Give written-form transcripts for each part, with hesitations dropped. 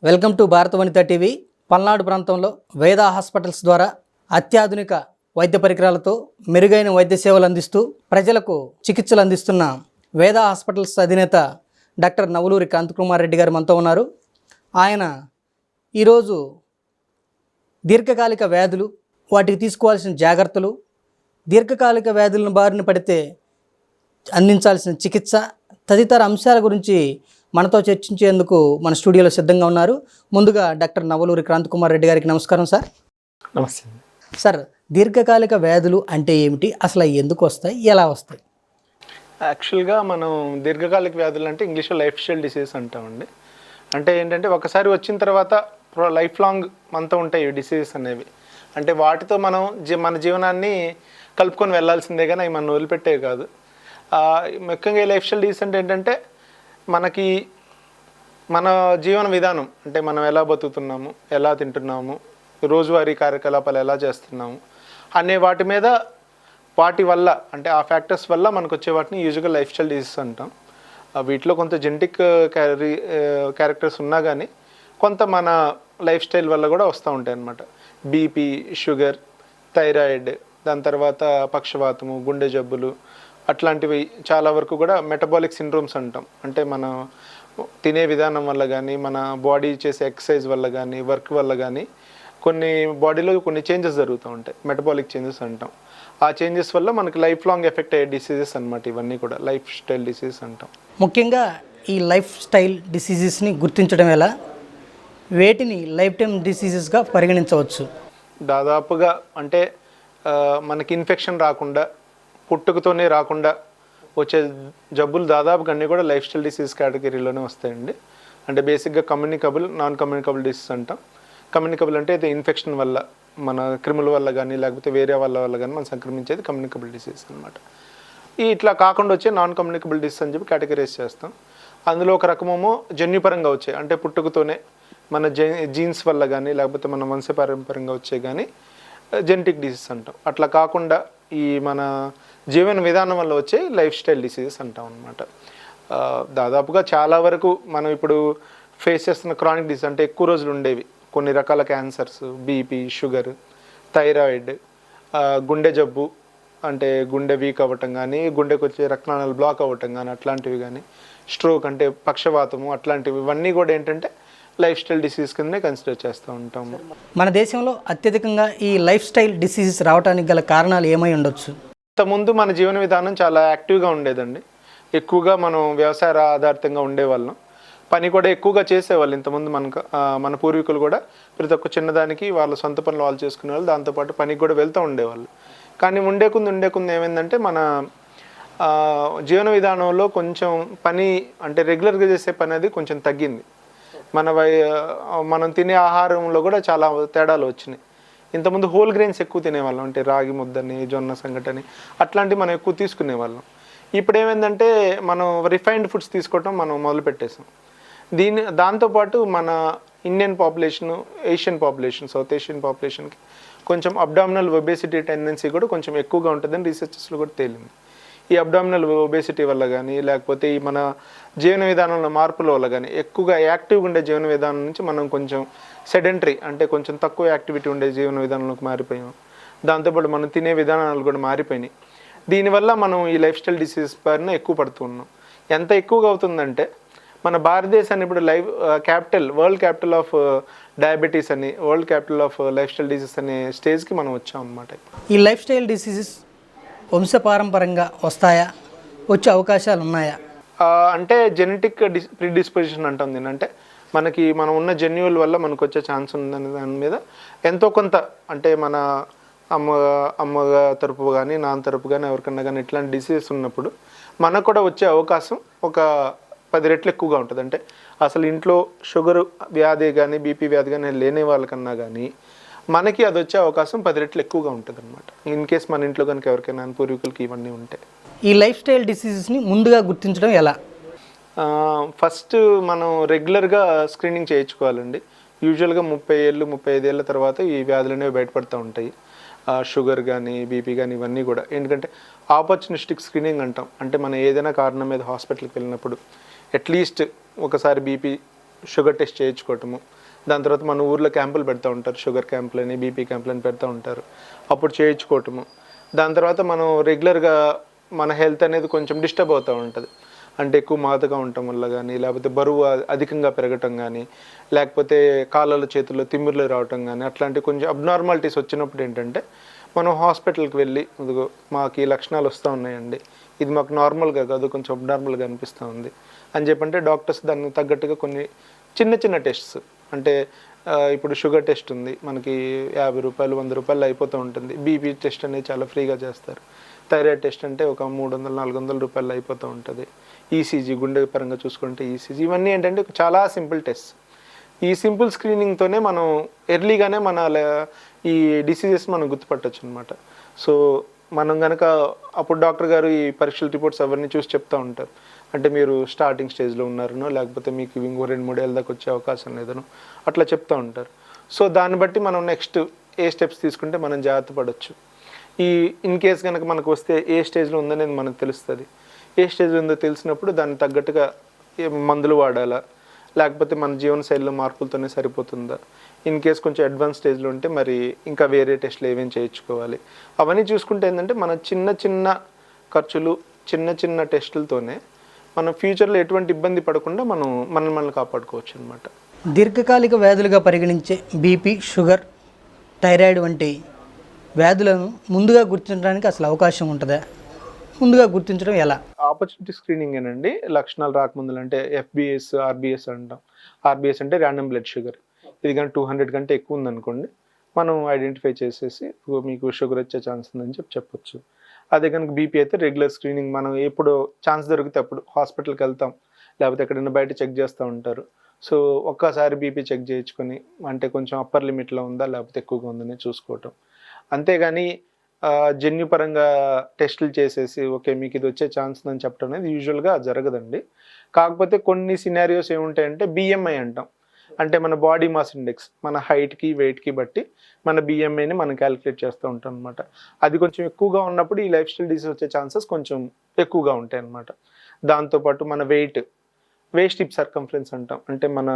Welcome to భారత వనిత TV. Palnadu ప్రాంతంలో వేద హాస్పిటల్స్ ద్వారా అత్యాధునిక వైద్య పరికరాలతో మెరుగైన వైద్య సేవలు అందిస్తూ ప్రజలకు చికిత్సలు అందిస్తున్న వేద హాస్పిటల్స్ అధినేత డాక్టర్ నవలూరి కాంతికుమార్ రెడ్డి గారు మనతో ఉన్నారు. ఆయన ఈరోజు దీర్ఘకాలిక వ్యాధులు, వాటికి తీసుకోవాల్సిన జాగ్రత్తలు, దీర్ఘకాలిక వ్యాధులను బారిన పడితే అందించాల్సిన చికిత్స తదితర అంశాల గురించి మనతో చర్చించేందుకు మన స్టూడియోలో సిద్ధంగా ఉన్నారు. ముందుగా డాక్టర్ నవలూరి కాంతికుమార్ రెడ్డి గారికి నమస్కారం సార్. నమస్తే సార్, దీర్ఘకాలిక వ్యాధులు అంటే ఏమిటి, అసలు అవి ఎందుకు వస్తాయి, ఎలా వస్తాయి? యాక్చువల్గా మనం దీర్ఘకాలిక వ్యాధులు అంటే ఇంగ్లీష్లో లైఫ్ స్టైల్ డిసీజ్ అంటామండి. అంటే ఏంటంటే ఒకసారి వచ్చిన తర్వాత లైఫ్ లాంగ్ మనతో ఉంటాయి ఈ డిసీజెస్ అనేవి. అంటే వాటితో మనం మన జీవనాన్ని కలుపుకొని వెళ్ళాల్సిందే కానీ అవి మనం వదిలిపెట్టేవి కాదు. ముఖ్యంగా ఈ లైఫ్ స్టైల్ డిసీజ్ అంటే ఏంటంటే మనకి మన జీవన విధానం, అంటే మనం ఎలా బతుకుతున్నాము, ఎలా తింటున్నాము, రోజువారీ కార్యకలాపాలు ఎలా చేస్తున్నాము అనే వాటి మీద, వాటి వల్ల అంటే ఆ ఫ్యాక్టర్స్ వల్ల మనకు వచ్చే వాటిని యూజువల్గా లైఫ్ స్టైల్ డిసీజ్ అంటాం. వీటిలో కొంత జెనెటిక్ క్యారెక్టర్స్ ఉన్నా కానీ కొంత మన లైఫ్ స్టైల్ వల్ల కూడా వస్తూ ఉంటాయి అన్నమాట. బీపీ, షుగర్, థైరాయిడ్, దాని తర్వాత పక్షవాతము, గుండె జబ్బులు, అట్లాంటివి చాలా వరకు కూడా మెటబాలిక్ సిండ్రోమ్స్ అంటాం. అంటే మన తినే విధానం వల్ల కానీ, మన బాడీ చేసే ఎక్సర్సైజ్ వల్ల కానీ, వర్క్ వల్ల కానీ కొన్ని బాడీలో కొన్ని చేంజెస్ జరుగుతూ ఉంటాయి, మెటబాలిక్ చేంజెస్ అంటాం. ఆ చేంజెస్ వల్ల మనకి లైఫ్ లాంగ్ ఎఫెక్ట్ అయ్యే డిసీజెస్ అనమాట. ఇవన్నీ కూడా లైఫ్ స్టైల్ డిసీజెస్ అంటాం. ముఖ్యంగా ఈ లైఫ్ స్టైల్ డిసీజెస్ని గుర్తించడం ఎలా, వేటిని లైఫ్ టైమ్ డిసీజెస్గా పరిగణించవచ్చు? దాదాపుగా అంటే మనకి ఇన్ఫెక్షన్ రాకుండా, పుట్టుకతోనే రాకుండా వచ్చే జబ్బులు దాదాపుగా అన్నీ కూడా లైఫ్ స్టైల్ డిసీజ్ కేటగిరీలోనే వస్తాయండి. అంటే బేసిక్గా కమ్యూనికబుల్, నాన్ కమ్యూనికబుల్ డిసీజ్ అంటాం. కమ్యూనికబుల్ అంటే ఇది ఇన్ఫెక్షన్ వల్ల, మన క్రిముల వల్ల కానీ లేకపోతే వేరే వల్ల కానీ మనం సంక్రమించేది కమ్యూనికబుల్ డిసీజ్ అనమాట. ఇట్లా కాకుండా వచ్చే నాన్ కమ్యూనికబుల్ డిసీజ్ అని చెప్పి కేటగరైజ్ చేస్తాం. అందులో ఒక రకమేమో జన్యుపరంగా వచ్చాయి, అంటే పుట్టుకతోనే మన జీన్స్ వల్ల కానీ లేకపోతే మన వంశపారంపర్యంగా వచ్చే కానీ జెనెటిక్ డిసీజ్ అంటాం. అట్లా కాకుండా ఈ మన జీవన విధానం వల్ల వచ్చే లైఫ్ స్టైల్ డిసీజెస్ అంటాం అనమాట. దాదాపుగా చాలా వరకు మనం ఇప్పుడు ఫేస్ చేస్తున్న క్రానిక్ డిసీజ్ అంటే ఎక్కువ రోజులు ఉండేవి కొన్ని రకాల క్యాన్సర్స్, బీపీ, షుగర్, థైరాయిడ్, గుండె జబ్బు అంటే గుండె వీక్ అవ్వటం కానీ, గుండెకు వచ్చే రక్తనాళాలు బ్లాక్ అవ్వటం కానీ అట్లాంటివి కానీ, స్ట్రోక్ అంటే పక్షవాతము, అట్లాంటివి ఇవన్నీ కూడా ఏంటంటే లైఫ్ స్టైల్ డిసీజ్ కిందనే కన్సిడర్ చేస్తూ ఉంటాము. మన దేశంలో అత్యధికంగా ఈ లైఫ్ స్టైల్ డిసీజెస్ రావడానికి గల కారణాలు ఏమై ఉండొచ్చు? ఇంతకుముందు మన జీవన విధానం చాలా యాక్టివ్గా ఉండేదండి. ఎక్కువగా మనం వ్యవసాయ ఆధారితంగా ఉండేవాళ్ళం, పని కూడా ఎక్కువగా చేసేవాళ్ళు. ఇంతకుముందు మన పూర్వీకులు కూడా ప్రతి ఒక్క చిన్నదానికి వాళ్ళ సొంత పనులు వాళ్ళు చేసుకునేవాళ్ళు, దాంతోపాటు పనికి కూడా వెళ్తూ ఉండేవాళ్ళు. కానీ ఉండే కొంది ఏమైందంటే మన జీవన విధానంలో కొంచెం పని అంటే రెగ్యులర్గా చేసే పని అది కొంచెం తగ్గింది. మనం తినే ఆహారంలో కూడా చాలా తేడాలు వచ్చినాయి. ఇంతకుముందు హోల్ గ్రెయిన్స్ ఎక్కువ తినేవాళ్ళం, అంటే రాగి ముద్దని, జొన్న సంగటని అట్లాంటివి మనం ఎక్కువ తీసుకునేవాళ్ళం. ఇప్పుడు ఏమైందంటే మనం రిఫైన్డ్ ఫుడ్స్ తీసుకోవటం మనం మొదలుపెట్టేసాం. దాంతోపాటు మన Indian population, Asian population, south Asian పాపులేషన్కి కొంచెం అబ్డామినల్ ఒబేసిటీ టెండెన్సీ కూడా కొంచెం ఎక్కువగా ఉంటుందని రీసెర్చెస్లో కూడా తేలింది. ఈ అబ్డామినల్ ఒబేసిటీ వల్ల కానీ లేకపోతే ఈ మన జీవన విధానంలో మార్పుల వల్ల కానీ, ఎక్కువగా యాక్టివ్గా ఉండే జీవన విధానం నుంచి మనం కొంచెం సెడెంటరీ అంటే కొంచెం తక్కువ యాక్టివిటీ ఉండే జీవన విధానంలోకి మారిపోయాం. దాంతోపాటు మనం తినే విధానాలు కూడా మారిపోయినాయి. దీనివల్ల మనం ఈ లైఫ్ స్టైల్ డిసీజ్ పైన ఎక్కువ పడుతూ ఉన్నాం. ఎంత ఎక్కువగా అవుతుందంటే మన భారతదేశాన్ని ఇప్పుడు వరల్డ్ క్యాపిటల్ ఆఫ్ డయాబెటీస్ అని, world capital of life style disease అనే స్టేజ్కి మనం వచ్చాం అన్నమాట. ఈ లైఫ్ స్టైల్ డిసీజెస్ వంశపారంపరంగా వస్తాయా, వచ్చే అవకాశాలు ఉన్నాయా? అంటే జెనెటిక్ ప్రిడిస్పోజిషన్ అంటాం దీన్ని. అంటే మనం ఉన్న జన్యువుల వల్ల మనకు వచ్చే ఛాన్స్ ఉందనే దాని మీద ఎంతో కొంత, అంటే మన అమ్మ తరపు కానీ నాన్న తరపు కానీ ఎవరికన్నా కానీ ఇట్లాంటి డిసీజెస్ ఉన్నప్పుడు మనకు కూడా వచ్చే అవకాశం ఒక 10 రెట్లు ఎక్కువగా ఉంటుంది. అంటే అసలు ఇంట్లో షుగర్ వ్యాధి కానీ బీపీ వ్యాధి కానీ లేని వాళ్ళకన్నా కానీ మనకి అది వచ్చే అవకాశం 10 రెట్లు ఎక్కువగా ఉంటుంది అనమాట. ఇన్ కేస్ మన ఇంట్లో కనుక ఎవరికైనా పూర్వీకులకి ఇవన్నీ ఉంటాయి. ఈ లైఫ్ స్టైల్ డిసీజెస్ని ముందుగా గుర్తించడం ఎలా? ఫస్ట్ మనం రెగ్యులర్గా స్క్రీనింగ్ చేయించుకోవాలండి. యూజువల్గా 30 ఏళ్ళు 35 ఏళ్ళ తర్వాత ఈ వ్యాధులు అనేవి బయటపడుతూ ఉంటాయి. షుగర్ కానీ బీపీ కానీ ఇవన్నీ కూడా. ఎందుకంటే ఆపర్చునిస్టిక్ స్క్రీనింగ్ అంటాం. అంటే మనం ఏదైనా కారణం మీద హాస్పిటల్కి వెళ్ళినప్పుడు అట్లీస్ట్ ఒకసారి బీపీ, షుగర్ టెస్ట్ చేయించుకోవటము, దాని తర్వాత మన ఊర్లో క్యాంపులు పెడతా ఉంటారు, షుగర్ క్యాంపులని, బీపీ క్యాంపులని పెడతా ఉంటారు, అప్పుడు చేయించుకోవటము. దాని తర్వాత మనం రెగ్యులర్గా మన హెల్త్ అనేది కొంచెం డిస్టర్బ్ అవుతూ ఉంటుంది. అంటే ఎక్కువ మాతగా ఉండటం వల్ల కానీ, లేకపోతే బరువు అధికంగా పెరగటం కానీ, లేకపోతే కాళ్ళ చేతుల్లో తిమ్మిర్లు రావటం కానీ, అట్లాంటి కొంచెం అబ్నార్మాలిటీస్ వచ్చినప్పుడు ఏంటంటే మనం హాస్పిటల్కి వెళ్ళి, ఇదిగో మాకు ఈ లక్షణాలు వస్తూ ఉన్నాయండి, ఇది మాకు నార్మల్గా కాదు, కొంచెం అబ్నార్మల్గా అనిపిస్తూ ఉంది అని చెప్పంటే డాక్టర్స్ దానికి తగ్గట్టుగా కొన్ని చిన్న చిన్న టెస్ట్స్, అంటే ఇప్పుడు షుగర్ టెస్ట్ ఉంది మనకి 50 రూపాయలు 100 రూపాయలు అయిపోతూ ఉంటుంది. బీపీ టెస్ట్ అనేది చాలా ఫ్రీగా చేస్తారు. థైరాయిడ్ టెస్ట్ అంటే ఒక 300-400 రూపాయలు అయిపోతూ ఉంటుంది. ఈసీజీ, గుండె పరంగా చూసుకుంటే ఈసీజీ, ఇవన్నీ ఏంటంటే చాలా సింపుల్ టెస్ట్. ఈ సింపుల్ స్క్రీనింగ్తోనే మనం ఎర్లీగానే మన ఈ డిసీజెస్ మనం గుర్తుపట్టచ్చు అనమాట. సో మనం కనుక అప్పుడు డాక్టర్ గారు ఈ పరీక్షల రిపోర్ట్స్ అవన్నీ చూసి చెప్తూ ఉంటారు. అంటే మీరు స్టార్టింగ్ స్టేజ్లో ఉన్నారనో, లేకపోతే మీకు ఇంకో 2-3 ఏళ్ళ దాకా వచ్చే అవకాశం లేదనో అట్లా చెప్తూ ఉంటారు. సో దాన్ని బట్టి మనం నెక్స్ట్ ఏ స్టెప్స్ తీసుకుంటే మనం జాగ్రత్త పడవచ్చు. ఈ ఇన్ కేస్ కనుక మనకు వస్తే ఏ స్టేజ్లో ఉందనేది మనకు తెలుస్తుంది. ఏ స్టేజ్లో ఉందో తెలిసినప్పుడు దానికి తగ్గట్టుగా మందులు వాడాలా, లేకపోతే మన జీవనశైలిలో మార్పులతోనే సరిపోతుందా, ఇన్ కేస్ కొంచెం అడ్వాన్స్ స్టేజ్లో ఉంటే మరి ఇంకా వేరే టెస్ట్లు ఏమేమి చేయించుకోవాలి, అవన్నీ చూసుకుంటే ఏంటంటే మన చిన్న చిన్న ఖర్చులు, చిన్న చిన్న టెస్టులతోనే మనం ఫ్యూచర్లో ఎటువంటి ఇబ్బంది పడకుండా మనల్ని కాపాడుకోవచ్చు అనమాట. దీర్ఘకాలిక వ్యాధులుగా పరిగణించే బీపీ, షుగర్, థైరాయిడ్ వంటి వ్యాధులను ముందుగా గుర్తించడానికి అసలు అవకాశం ఉంటుందా? ముందుగా గుర్తించడం ఎలా? ఆపర్చునిటీ స్క్రీనింగ్ ఏనండి. లక్షణాలు రాకముందులు అంటే ఎఫ్బిఎస్, ఆర్బిఎస్ అంటాం. ఆర్బిఎస్ అంటే ర్యాండమ్ బ్లడ్ షుగర్. ఇది కానీ 200 కంటే ఎక్కువ ఉందనుకోండి, మనం ఐడెంటిఫై చేసేసి మీకు షుగర్ వచ్చే ఛాన్స్ ఉందని చెప్పొచ్చు. అదే కనుక బీపీ అయితే రెగ్యులర్ స్క్రీనింగ్, మనం ఎప్పుడు ఛాన్స్ దొరికితే అప్పుడు హాస్పిటల్కి వెళ్తాం, లేకపోతే ఎక్కడైనా బయట చెక్ చేస్తూ ఉంటారు. సో ఒక్కసారి బీపీ చెక్ చేయించుకొని, అంటే కొంచెం అప్పర్ లిమిట్లో ఉందా లేకపోతే ఎక్కువగా ఉందని చూసుకోవటం. అంతేగాని జన్యుపరంగా టెస్టులు చేసేసి ఓకే మీకు ఇది వచ్చే ఛాన్స్ ఉందని చెప్పడం అనేది యూజువల్గా జరగదండి. కాకపోతే కొన్ని సినారియోస్ ఏముంటాయంటే బిఎంఐ అంటాం. అంటే మన బాడీ మాస్ ఇండెక్స్, మన హైట్కి వెయిట్కి బట్టి మన బిఎంఐని మనం క్యాలిక్యులేట్ చేస్తూ ఉంటాం అనమాట. అది కొంచెం ఎక్కువగా ఉన్నప్పుడు ఈ లైఫ్ స్టైల్ డిసీజ్ వచ్చే ఛాన్సెస్ కొంచెం ఎక్కువగా ఉంటాయి అన్నమాట. దాంతోపాటు మన వేస్ట్ హిప్ సర్కంఫరెన్స్ అంటాం. అంటే మన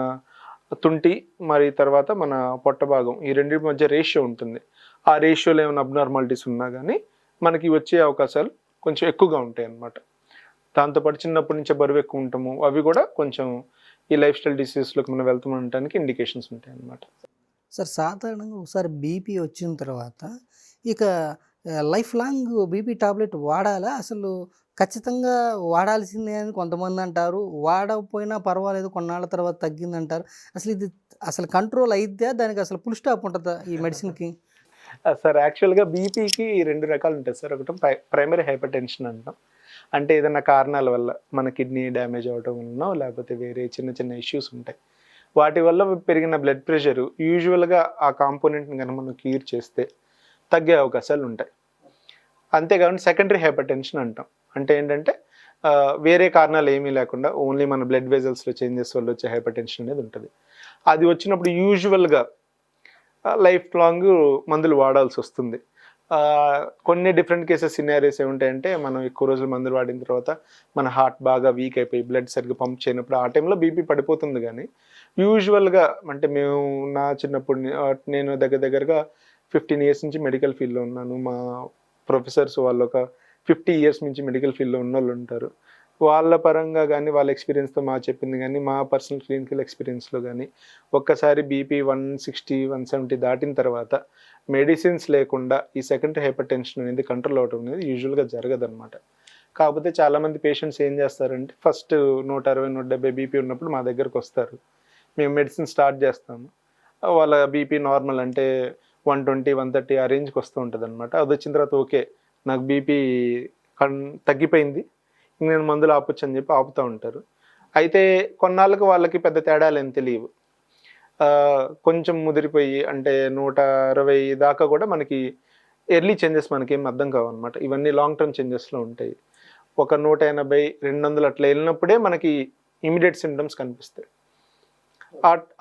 తుంటి మరి తర్వాత మన పొట్ట భాగం, ఈ రెండింటి మధ్య రేషియో ఉంటుంది. ఆ రేషియోలో ఏమైనా అబ్నార్మాలిటీస్ ఉన్నా కానీ మనకి వచ్చే అవకాశాలు కొంచెం ఎక్కువగా ఉంటాయి అన్నమాట. దాంతోపాటు చిన్నప్పటి నుంచే బరువు ఎక్కువ ఉంటాము, అవి కూడా కొంచెం ఈ లైఫ్ స్టైల్ డిసీజెస్లోకి మనం వెళ్తామనడానికి ఇండికేషన్స్ ఉంటాయి అన్నమాట. సార్, సాధారణంగా ఒకసారి బీపీ వచ్చిన తర్వాత ఇక లైఫ్ లాంగ్ బీపీ టాబ్లెట్ వాడాలా? అసలు ఖచ్చితంగా వాడాల్సిందే అని కొంతమంది అంటారు. వాడకపోయినా పర్వాలేదు, కొన్నాళ్ళ తర్వాత తగ్గిందంటారు. అసలు కంట్రోల్ అయిద్దా? దానికి అసలు ఫుల్ స్టాప్ ఉంటుందా ఈ మెడిసిన్కి? సార్ యాక్చువల్గా బీపీకి 2 రకాలు ఉంటాయి సార్. ఒకటి ప్రైమరీ హైపర్ టెన్షన్ అంటాం. అంటే ఏదైనా కారణాల వల్ల మన కిడ్నీ డ్యామేజ్ అవడం వలన, లేకపోతే వేరే చిన్న చిన్న ఇష్యూస్ ఉంటాయి, వాటి వల్ల పెరిగిన బ్లడ్ ప్రెషర్ యూజువల్గా ఆ కాంపోనెంట్ని కనుక మనం క్యూర్ చేస్తే తగ్గే అవకాశాలు ఉంటాయి. అంతేకాకుండా సెకండరీ హైపర్ టెన్షన్ అంటాం. అంటే ఏంటంటే వేరే కారణాలు ఏమీ లేకుండా ఓన్లీ మన బ్లడ్ వెజల్స్లో చేంజెస్ వల్ల వచ్చే హైపర్ టెన్షన్ అనేది ఉంటుంది. అది వచ్చినప్పుడు యూజువల్గా లైఫ్ లాంగ్ మందులు వాడాల్సి వస్తుంది. కొన్ని డిఫరెంట్ కేసెస్ సినారియోస్ ఏముంటాయంటే, మనం ఎక్కువ రోజులు మందులు వాడిన తర్వాత మన హార్ట్ బాగా వీక్ అయిపోయి బ్లడ్ సరిగ్గా పంప్ చేయనప్పుడు ఆ టైంలో బీపీ పడిపోతుంది. కానీ యూజువల్గా అంటే నా చిన్నప్పుడు నేను దగ్గరగా 15 ఇయర్స్ నుంచి మెడికల్ ఫీల్డ్లో ఉన్నాను. మా ప్రొఫెసర్స్ వాళ్ళు ఒక 50 ఇయర్స్ నుంచి మెడికల్ ఫీల్డ్లో ఉన్న వాళ్ళు ఉంటారు. వాళ్ళ పరంగా కానీ వాళ్ళ ఎక్స్పీరియన్స్తో చెప్పింది కానీ మా పర్సనల్ క్లినికల్ ఎక్స్పీరియన్స్లో కానీ ఒక్కసారి బీపీ 160, 170 దాటిన తర్వాత మెడిసిన్స్ లేకుండా ఈ సెకండరీ హైపర్ టెన్షన్ అనేది కంట్రోల్ అవడం అనేది యూజువల్గా జరగదన్నమాట. కాకపోతే చాలామంది పేషెంట్స్ ఏం చేస్తారంటే ఫస్ట్ 160, 170 బీపీ ఉన్నప్పుడు మా దగ్గరకు వస్తారు. మేము మెడిసిన్ స్టార్ట్ చేస్తాము. వాళ్ళ బీపీ నార్మల్ అంటే 120, 130 ఆ రేంజ్కి వస్తూ ఉంటుంది అనమాట. అది వచ్చిన తర్వాత ఓకే నాకు బీపీ తగ్గిపోయింది, నేను మందులు ఆపొచ్చు అని చెప్పి ఆపుతూ ఉంటారు. అయితే కొన్నాళ్ళకు వాళ్ళకి పెద్ద తేడాలు ఏం తెలియవు. కొంచెం ముదిరిపోయి అంటే 160 దాకా కూడా మనకి ఎర్లీ చేంజెస్ మనకేం అర్థం కావన్నమాట. ఇవన్నీ లాంగ్ టర్మ్ చేంజెస్లో ఉంటాయి. ఒక 180, 200 అట్లా వెళ్ళినప్పుడే మనకి ఇమీడియట్ సిమ్టమ్స్ కనిపిస్తాయి.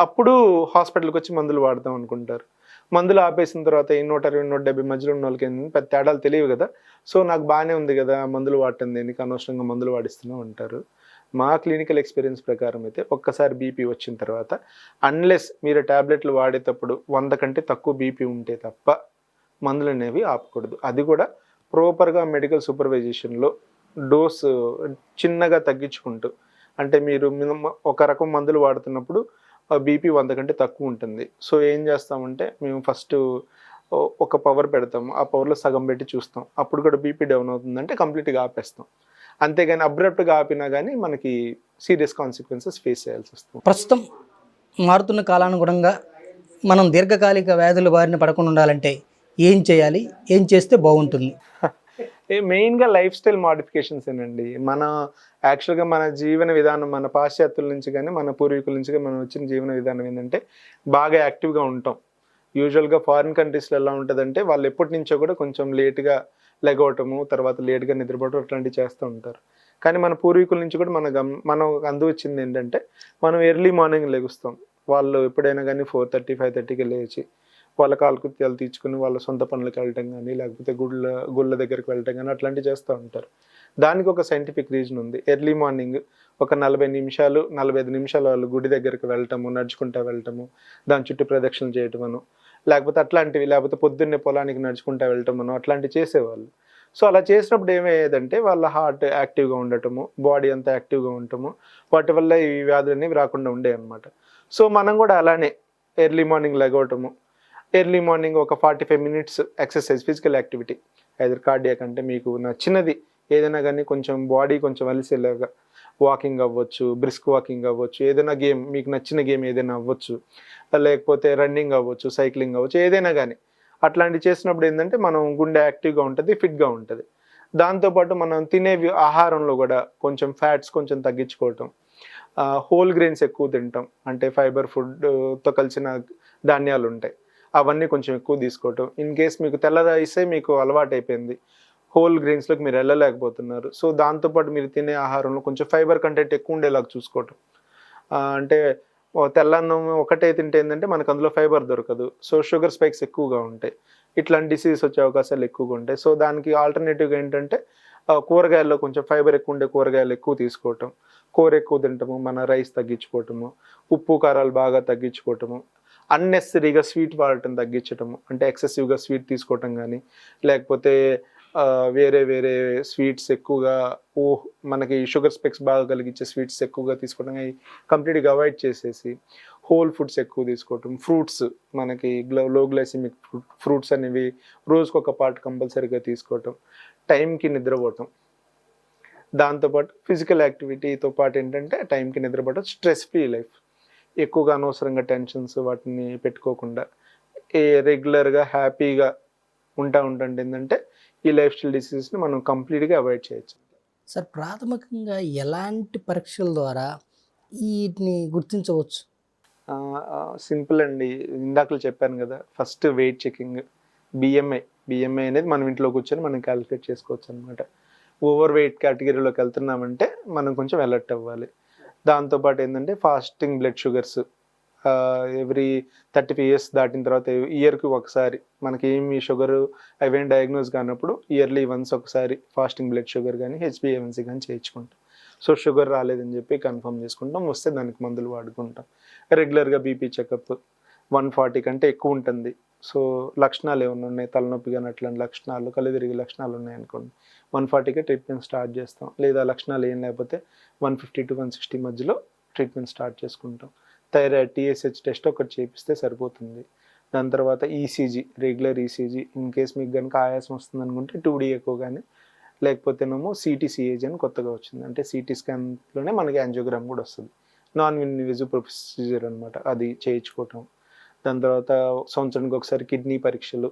అప్పుడు హాస్పిటల్కి వచ్చి మందులు వాడదాం అనుకుంటారు. మందులు ఆపేసిన తర్వాత ఈ 120, 170 మధ్యలో ఉన్న వాళ్ళకి ఏంటంటే పెద్ద తేడాలు తెలియవు కదా. సో నాకు బాగానే ఉంది కదా, మందులు వాడటం దేనికి, అనవసరంగా మందులు వాడిస్తూనే ఉంటారు. మా క్లినికల్ ఎక్స్పీరియన్స్ ప్రకారం అయితే ఒక్కసారి బీపీ వచ్చిన తర్వాత అన్లెస్ మీరు ట్యాబ్లెట్లు వాడేటప్పుడు 100 కంటే తక్కువ బీపీ ఉంటే తప్ప మందులు అనేవి ఆపకూడదు. అది కూడా ప్రాపర్గా మెడికల్ సూపర్వైజేషన్లో డోసు చిన్నగా తగ్గించుకుంటూ, అంటే మీరు ఒక రకం మందులు వాడుతున్నప్పుడు బీపీ 100 కంటే తక్కువ ఉంటుంది. సో ఏం చేస్తామంటే మేము ఫస్ట్ ఒక పవర్ పెడతాము, ఆ పవర్లో సగం పెట్టి చూస్తాం. అప్పుడు కూడా బీపీ డౌన్ అవుతుందంటే కంప్లీట్గా ఆపేస్తాం. అంతేగాని అబ్రప్ట్గా ఆపినా కానీ మనకి సీరియస్ కాన్సిక్వెన్సెస్ ఫేస్ చేయాల్సి వస్తుంది. ప్రస్తుతం మారుతున్న కాలానుగుణంగా మనం దీర్ఘకాలిక వ్యాధుల బారిన పడకుండా ఉండాలంటే ఏం చేయాలి, ఏం చేస్తే బాగుంటుంది? మెయిన్గా లైఫ్ స్టైల్ మాడిఫికేషన్స్ ఏనండి. మన యాక్చువల్గా మన జీవన విధానం, మన పాశ్చాత్యుల నుంచి కానీ మన పూర్వీకుల నుంచి కానీ మనం వచ్చిన జీవన విధానం ఏంటంటే బాగా యాక్టివ్గా ఉంటాం. యూజువల్గా ఫారిన్ కంట్రీస్లో ఎలా ఉంటుందంటే వాళ్ళు ఎప్పటి నుంచో కూడా కొంచెం లేట్గా లెగవటము, తర్వాత లేట్గా నిద్రపోవటం అట్లాంటివి చేస్తూ ఉంటారు. కానీ మన పూర్వీకుల నుంచి కూడా మనం వచ్చింది ఏంటంటే మనం ఎర్లీ మార్నింగ్ లెగుస్తాం. వాళ్ళు ఎప్పుడైనా కానీ 4:30, 5:30కి లేచి వాళ్ళ కాలకృత్యాలు తీర్చుకుని వాళ్ళ సొంత పనులకు వెళ్ళటం కానీ, లేకపోతే గుళ్ళ దగ్గరికి వెళ్ళటం కానీ అట్లాంటివి చేస్తూ ఉంటారు. దానికి ఒక సైంటిఫిక్ రీజన్ ఉంది. ఎర్లీ మార్నింగ్ ఒక 40 నిమిషాలు 45 నిమిషాలు వాళ్ళు గుడి దగ్గరికి వెళ్ళటము, నడుచుకుంటూ వెళ్ళటము, దాని చుట్టూ ప్రదక్షిణలు చేయటమను, లేకపోతే అట్లాంటివి, లేకపోతే పొద్దున్నే పొలానికి నడుచుకుంటూ వెళ్ళటమను అట్లాంటివి చేసేవాళ్ళు. సో అలా చేసినప్పుడు ఏమయ్యేదంటే వాళ్ళ హార్ట్ యాక్టివ్గా ఉండటము, బాడీ అంతా యాక్టివ్గా ఉండటము, వాటి వల్ల ఈ వ్యాధులు అనేవి రాకుండా ఉండేవి అనమాట. సో మనం కూడా అలానే ఎర్లీ మార్నింగ్ లెగవటము, ఎర్లీ మార్నింగ్ ఒక 45 minutes exercise, physical activity, either cardiac అంటే మీకు నచ్చినది ఏదైనా కానీ కొంచెం బాడీ కొంచెం అలిసేలాగా వాకింగ్ అవ్వచ్చు, బ్రిస్క్ వాకింగ్ అవ్వచ్చు, ఏదైనా గేమ్ మీకు నచ్చిన గేమ్ ఏదైనా అవ్వచ్చు, లేకపోతే రన్నింగ్ అవ్వచ్చు, సైక్లింగ్ అవ్వచ్చు, ఏదైనా కానీ అట్లాంటివి చేసినప్పుడు ఏంటంటే మనం గుండె యాక్టివ్గా ఉంటుంది, ఫిట్గా ఉంటుంది. దాంతోపాటు మనం తినే ఆహారంలో కూడా కొంచెం ఫ్యాట్స్ కొంచెం తగ్గించుకోవటం, హోల్ గ్రెయిన్స్ ఎక్కువ తింటాం, అంటే ఫైబర్ ఫుడ్తో కలిసిన ధాన్యాలు ఉంటాయి, అవన్నీ కొంచెం ఎక్కువ తీసుకోవటం. ఇన్ కేస్ మీకు తెల్ల రైసే మీకు అలవాటు అయిపోయింది, హోల్ గ్రెయిన్స్లోకి మీరు వెళ్ళలేకపోతున్నారు, సో దాంతోపాటు మీరు తినే ఆహారంలో కొంచెం ఫైబర్ కంటెంట్ ఎక్కువ ఉండేలాగా చూసుకోవటం. అంటే తెల్లన్నం ఒకటే తింటే ఏంటంటే మనకు అందులో ఫైబర్ దొరకదు, సో షుగర్ స్పైక్స్ ఎక్కువగా ఉంటాయి, ఇట్లాంటి డిసీజ్ వచ్చే అవకాశాలు ఎక్కువగా ఉంటాయి. సో దానికి ఆల్టర్నేటివ్గా ఏంటంటే కూరగాయల్లో కొంచెం ఫైబర్ ఎక్కువ ఉండే కూరగాయలు ఎక్కువ తీసుకోవటం, కూర ఎక్కువ తింటాము, మన రైస్ తగ్గించుకోవటము, ఉప్పు కారాలు బాగా తగ్గించుకోవటము, అన్నెసరీగా స్వీట్ వాడటం తగ్గించటము, అంటే ఎక్సెసివ్గా స్వీట్ తీసుకోవటం కానీ, లేకపోతే వేరే వేరే స్వీట్స్ ఎక్కువగా మనకి షుగర్ స్పెక్స్ బాగా కలిగించే స్వీట్స్ ఎక్కువగా తీసుకోవడం కానీ కంప్లీట్గా అవాయిడ్ చేసేసి హోల్ ఫుడ్స్ ఎక్కువ తీసుకోవటం, ఫ్రూట్స్ మనకి లో గ్లైసిమిక్ ఫ్రూట్స్ అనేవి రోజుకు ఒక పార్ట్ కంపల్సరీగా తీసుకోవటం, టైంకి నిద్రపోవటం, దాంతోపాటు ఫిజికల్ యాక్టివిటీతో పాటు ఏంటంటే టైంకి నిద్రపోవటం, స్ట్రెస్ ఫ్రీ లైఫ్, ఎక్కువగా అనవసరంగా టెన్షన్స్ వాటిని పెట్టుకోకుండా రెగ్యులర్గా హ్యాపీగా ఉంటుంటే ఏంటంటే ఈ లైఫ్ స్టైల్ డిసీజెస్ని మనం కంప్లీట్గా అవాయిడ్ చేయొచ్చు. సార్, ప్రాథమికంగా ఎలాంటి పరీక్షల ద్వారా వీటిని గుర్తించవచ్చు? సింపుల్ అండి, ఇందాకలు చెప్పాను కదా, ఫస్ట్ వెయిట్ చెకింగ్, బిఎంఐ అనేది మనం ఇంట్లో కూర్చొని మనం క్యాలిక్యులేట్ చేసుకోవచ్చు అనమాట. ఓవర్ వెయిట్ కేటగిరీలోకి వెళ్తున్నామంటే మనం కొంచెం అలర్ట్ అవ్వాలి. దాంతోపాటు ఏంటంటే fasting blood sugars every 35 years దాటిన తర్వాత ఇయర్కి ఒకసారి మనకి ఏమి షుగర్ అవేం డయాగ్నోజ్ కానప్పుడు ఇయర్లీ వన్స్ ఒకసారి ఫాస్టింగ్ బ్లడ్ షుగర్ కానీ HbA1c కానీ చేయించుకుంటాం. సో షుగర్ రాలేదని చెప్పి కన్ఫర్మ్ చేసుకుంటాం, వస్తే దానికి మందులు వాడుకుంటాం. రెగ్యులర్గా బీపీ చెకప్ 140 కంటే ఎక్కువ ఉంటుంది. సో లక్షణాలు ఏమైనా ఉన్నాయి, తలనొప్పి కానీ అట్లాంటి లక్షణాలు, కళ్ళు తిరిగే లక్షణాలు ఉన్నాయనుకోండి 140కే ట్రీట్మెంట్ స్టార్ట్ చేస్తాం. లేదా లక్షణాలు ఏం లేకపోతే 150 to 160 మధ్యలో ట్రీట్మెంట్ స్టార్ట్ చేసుకుంటాం. థైరాయిడ్ TSH టెస్ట్ ఒకటి చేపిస్తే సరిపోతుంది. దాని తర్వాత ECG, regular ECG, in case మీకు కనుక ఆయాసం వస్తుంది అనుకుంటే 2D ఎక్కువ కానీ, లేకపోతేనేమో CT/CAG అని కొత్తగా వచ్చింది, అంటే సిటీ స్కాన్లోనే మనకి యాంజియోగ్రామ్ కూడా వస్తుంది, నాన్ ఇన్వేజివ్ ప్రొసీజర్ అనమాట, అది చేయించుకోవటం. దాని తర్వాత సంవత్సరానికి ఒకసారి కిడ్నీ పరీక్షలు,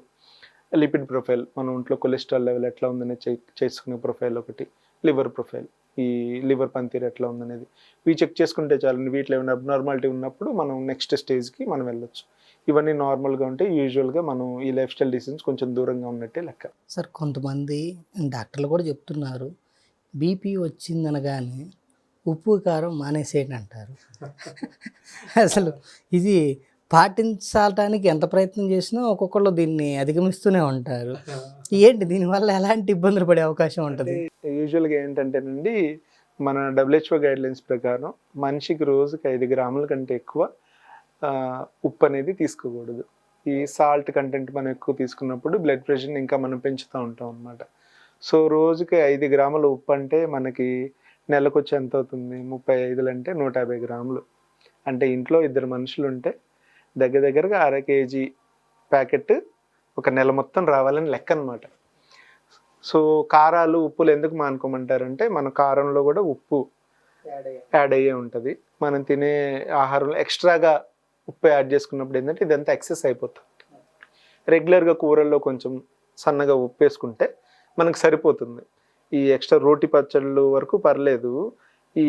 లిపిడ్ ప్రొఫైల్, మన ఒంట్లో కొలెస్ట్రాల్ లెవెల్ ఎట్లా ఉందనే చేసుకునే ప్రొఫైల్ ఒకటి, లివర్ ప్రొఫైల్, ఈ లివర్ పనితీరు ఎట్లా ఉందనేది ఇవి చెక్ చేసుకుంటే చాలు. వీటిలో ఏమైనా అబ్నార్మాలిటీ ఉన్నప్పుడు మనం నెక్స్ట్ స్టేజ్కి మనం వెళ్ళొచ్చు. ఇవన్నీ నార్మల్గా ఉంటే యూజువల్గా మనం ఈ లైఫ్ స్టైల్ డిసీజ్ కొంచెం దూరంగా ఉన్నట్టే లెక్క. సార్, కొంతమంది డాక్టర్లు కూడా చెప్తున్నారు, బీపీ వచ్చిందనగానే ఉప్పు కారం మానేసేయండి అంటారు. అసలు ఇది పాటించడానికి ఎంత ప్రయత్నం చేసినా ఒక్కొక్కళ్ళు దీన్ని అధిగమిస్తూనే ఉంటారు. ఏంటి దీనివల్ల ఎలాంటి ఇబ్బందులు పడే అవకాశం ఉంటుంది? యూజువల్గా ఏంటంటేనండి, మన WHO గైడ్లైన్స్ ప్రకారం మనిషికి రోజుకి 5 గ్రాముల కంటే ఎక్కువ ఉప్పు అనేది తీసుకోకూడదు. ఈ సాల్ట్ కంటెంట్ మనం ఎక్కువ తీసుకున్నప్పుడు బ్లడ్ ప్రెషర్ని ఇంకా మనం పెంచుతూ ఉంటాం అన్నమాట. సో రోజుకి 5 గ్రాముల ఉప్పు అంటే మనకి నెలకు వచ్చి ఎంత అవుతుంది? 35 అంటే 150 గ్రాములు. అంటే ఇంట్లో 2 మనుషులు ఉంటే దగ్గరగా అర కేజీ ప్యాకెట్ ఒక నెల మొత్తం రావాలని లెక్క అనమాట. సో కారాలు ఉప్పులు ఎందుకు మానుకోమంటారంటే మన కారంలో కూడా ఉప్పు యాడ్ అయ్యే ఉంటుంది. మనం తినే ఆహారంలో ఎక్స్ట్రాగా ఉప్పు యాడ్ చేసుకున్నప్పుడు ఏంటంటే ఇదంతా ఎక్సెస్ అయిపోతుంది. రెగ్యులర్గా కూరల్లో కొంచెం సన్నగా ఉప్పు వేసుకుంటే మనకు సరిపోతుంది. ఈ ఎక్స్ట్రా రోటి పచ్చళ్ళు వరకు పర్లేదు. ఈ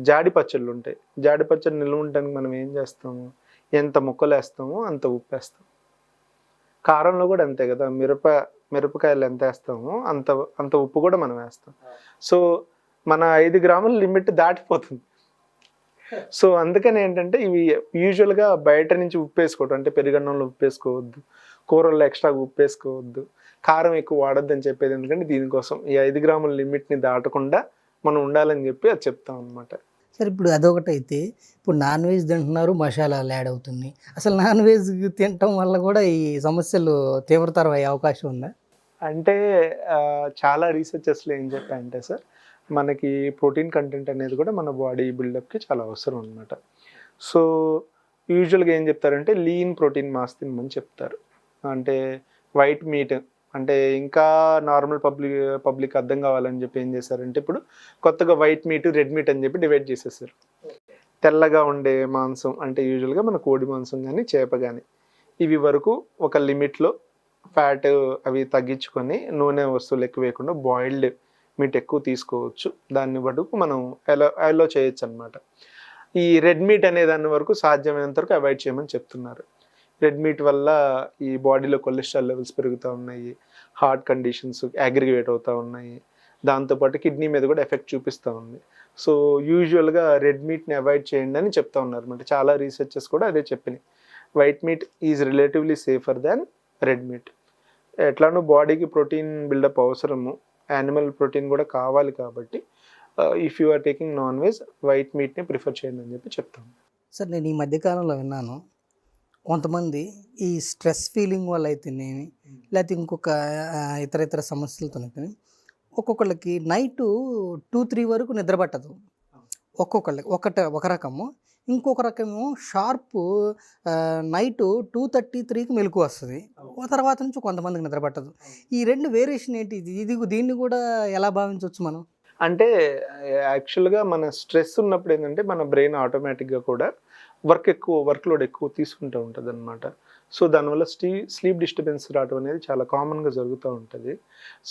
జాడి పచ్చళ్ళు ఉంటాయి. జాడి పచ్చడి నిల్వ ఉండడానికి మనం ఏం చేస్తాము? ఎంత ముక్కలు వేస్తామో అంత ఉప్పు వేస్తాం. కారంలో కూడా అంతే కదా, మిరపకాయలు ఎంత వేస్తామో అంత ఉప్పు కూడా మనం వేస్తాం. సో మన 5 గ్రాముల లిమిట్ దాటిపోతుంది. సో అందుకని ఏంటంటే ఇవి యూజువల్గా బయట నుంచి ఉప్పు వేసుకోవడం, అంటే పెరుగన్నంలో ఉప్పు వేసుకోవద్దు, కూరల్లో ఎక్స్ట్రాగా ఉప్పు వేసుకోవద్దు, కారం ఎక్కువ వాడద్దు అని చెప్పేది ఎందుకంటే దీనికోసం ఈ 5 గ్రాముల లిమిట్ని దాటకుండా మనం ఉండాలని చెప్పి అది చెప్తాం అనమాట. సరే, ఇప్పుడు అదొకటి అయితే ఇప్పుడు నాన్ వెజ్ తింటున్నారు, మసాలాలు యాడ్ అవుతుంది. అసలు నాన్ వెజ్ తినటం వల్ల కూడా ఈ సమస్యలు తీవ్రతరం అయ్యే అవకాశం ఉందా? అంటే చాలా రీసెర్చెస్లో ఏం చెప్పాయంటే సార్, మనకి ప్రోటీన్ కంటెంట్ అనేది కూడా మన బాడీ బిల్డప్కి చాలా అవసరం అనమాట. సో యూజువల్గా ఏం చెప్తారంటే లీన్ ప్రోటీన్ మాస్ తినమని చెప్తారు. అంటే వైట్ మీట్ అంటే ఇంకా నార్మల్ పబ్లిక్ అర్థం కావాలని చెప్పి ఏం చేశారంటే ఇప్పుడు కొత్తగా వైట్ మీట్, రెడ్ మీట్ అని చెప్పి డివైడ్ చేసేసారు. తెల్లగా ఉండే మాంసం అంటే యూజువల్గా మన కోడి మాంసం కానీ చేప కానీ ఇవి వరకు ఒక లిమిట్లో ఫ్యాట్ అవి తగ్గించుకొని నూనె వస్తువులు ఎక్కువ వేయకుండా బాయిల్డ్ మీట్ ఎక్కువ తీసుకోవచ్చు. దాన్ని వరకు మనం అలో చేయొచ్చు అనమాట. ఈ రెడ్ మీట్ అనే దాని వరకు సాధ్యమైనంత వరకు అవాయిడ్ చేయమని చెప్తున్నారు. రెడ్ మీట్ వల్ల ఈ బాడీలో కొలెస్ట్రాల్ లెవెల్స్ పెరుగుతూ ఉన్నాయి, హార్ట్ కండిషన్స్ అగ్రివేట్ అవుతూ ఉన్నాయి, దాంతోపాటు కిడ్నీ మీద కూడా ఎఫెక్ట్ చూపిస్తూ ఉంది. సో యూజువల్గా రెడ్ మీట్ని అవాయిడ్ చేయండి అని చెప్తా ఉన్నారు అనమాట. చాలా రీసెర్చెస్ కూడా అదే చెప్పినాయి. White meat is relatively safer than red meat. ఎట్లానో బాడీకి ప్రోటీన్ బిల్డప్ అవసరము, యానిమల్ ప్రోటీన్ కూడా కావాలి కాబట్టి if you are taking non veg white మీట్ని ప్రిఫర్ చేయండి అని చెప్పి చెప్తాను. సార్, నేను ఈ మధ్యకాలంలో విన్నాను, కొంతమంది ఈ స్ట్రెస్ ఫీలింగ్ వల్ల అయితేనేమి లేకపోతే ఇంకొక ఇతర సమస్యలతో ఒక్కొక్కళ్ళకి నైటు 2-3 వరకు నిద్ర పట్టదు. ఒక్కొక్కళ్ళకి ఒక రకము, ఇంకొక రకము షార్ప్ నైటు 2:33కి మెలకు వస్తుంది. తర్వాత నుంచి కొంతమందికి నిద్ర పట్టదు. ఈ 2 వేరియేషన్ ఏంటి? దీన్ని కూడా ఎలా భావించవచ్చు మనం? అంటే యాక్చువల్గా మన స్ట్రెస్ ఉన్నప్పుడు ఏంటంటే మన బ్రెయిన్ ఆటోమేటిక్గా కూడా వర్క్ లోడ్ ఎక్కువ తీసుకుంటూ ఉంటుంది అనమాట. సో దానివల్ల స్లీప్ డిస్టర్బెన్స్ రావడం అనేది చాలా కామన్గా జరుగుతూ ఉంటుంది.